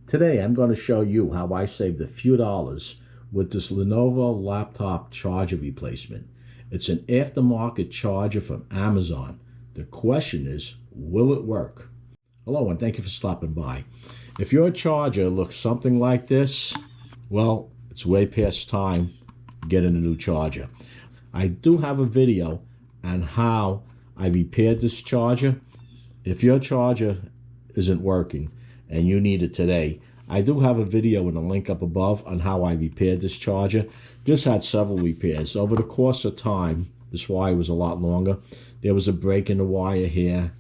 Today I'm going to show you how I saved a few dollars with this Lenovo laptop charger replacement. It's an aftermarket charger from Amazon. The question is, will it work? Hello and thank you for stopping by. If your charger looks something like this, well, it's way past time getting a new charger. I do have a video on how I repaired this charger. If your charger isn't working and you need it today, I do have a video in the link up above on how I repaired this charger. This had several repairs. Over the course of time, this wire was a lot longer. There was a break in the wire here,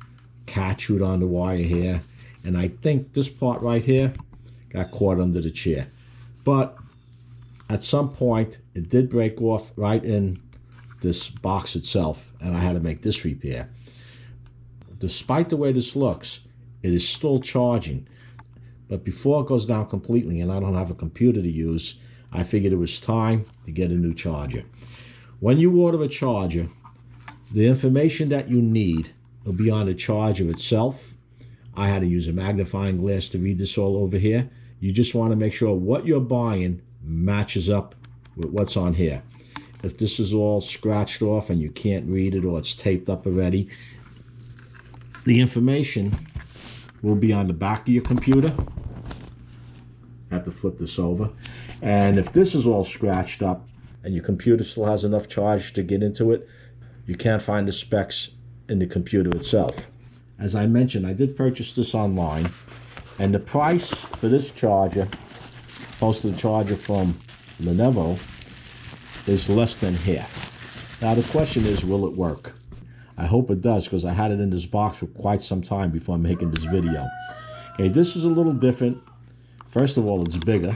cat chewed on the wire here, and I think this part right here got caught under the chair. But at some point, it did break off right in this box itself, and I had to make this repair. Despite the way this looks, it is still charging. But before it goes down completely and I don't have a computer to use, I figured it was time to get a new charger. When you order a charger, the information that you need will be on the charger itself. I had to use a magnifying glass to read this all over here. You just want to make sure what you're buying matches up with what's on here. If this is all scratched off and you can't read it or it's taped up already, the information will be on the back of your computer. I have to flip this over. And if this is all scratched up and your computer still has enough charge to get into it, you can't find the specs in the computer itself. As I mentioned, I did purchase this online, and the price for this charger, opposed to the charger from Lenovo, is less than half. Now the question is, will it work? I hope it does, because I had it in this box for quite some time before making this video. Okay, this is a little different. First of all, it's bigger,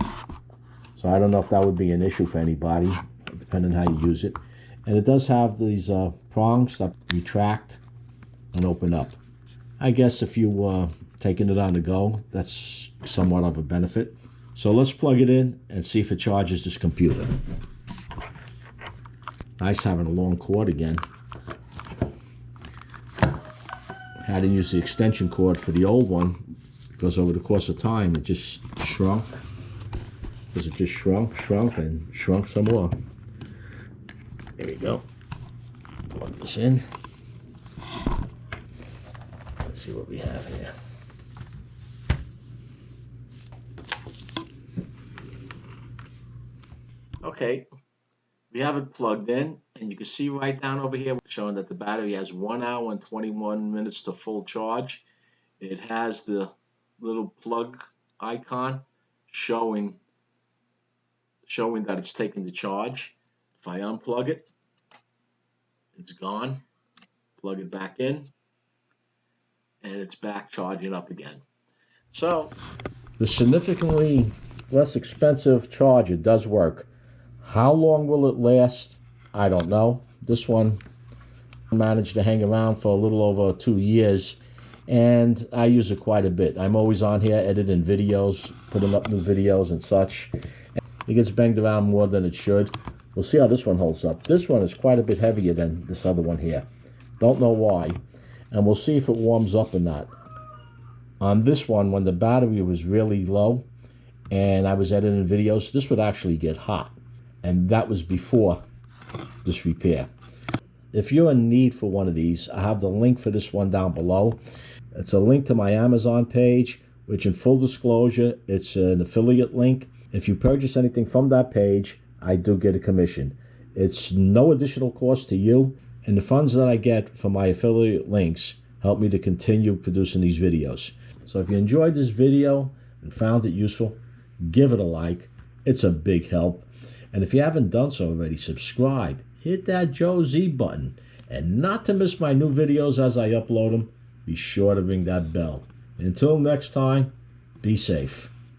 so I don't know if that would be an issue for anybody, depending on how you use it. And it does have these prongs that retract and open up. I guess if you taking it on the go, that's somewhat of a benefit. So let's plug it in and see if it charges this computer. Nice having a long cord again. Had to use the extension cord for the old one because over the course of time it just shrunk. Because it just shrunk and shrunk some more. There we go. Plug this in. Let's see what we have here. Okay, we have it plugged in, and you can see right down over here showing that the battery has 1 hour and 21 minutes to full charge. It has the little plug icon showing that it's taking the charge. If I unplug it, it's gone. Plug it back in, and it's back charging up again. So the significantly less expensive charger does work. How long will it last? I don't know. This one managed to hang around for a little over 2 years, and I use it quite a bit. I'm always on here editing videos, putting up new videos and such. It gets banged around more than it should. We'll see how this one holds up. This one is quite a bit heavier than this other one here. Don't know why. And we'll see if it warms up or not. On this one, when the battery was really low and I was editing videos, this would actually get hot. And that was before this repair. If you're in need for one of these, I have the link for this one down below. It's a link to my Amazon page, which in full disclosure, it's an affiliate link. If you purchase anything from that page, I do get a commission. It's no additional cost to you, and the funds that I get from my affiliate links help me to continue producing these videos. So if you enjoyed this video and found it useful, give it a like. It's a big help. And if you haven't done so already, subscribe, hit that Joe Z button, and not to miss my new videos as I upload them, be sure to ring that bell. Until next time, be safe.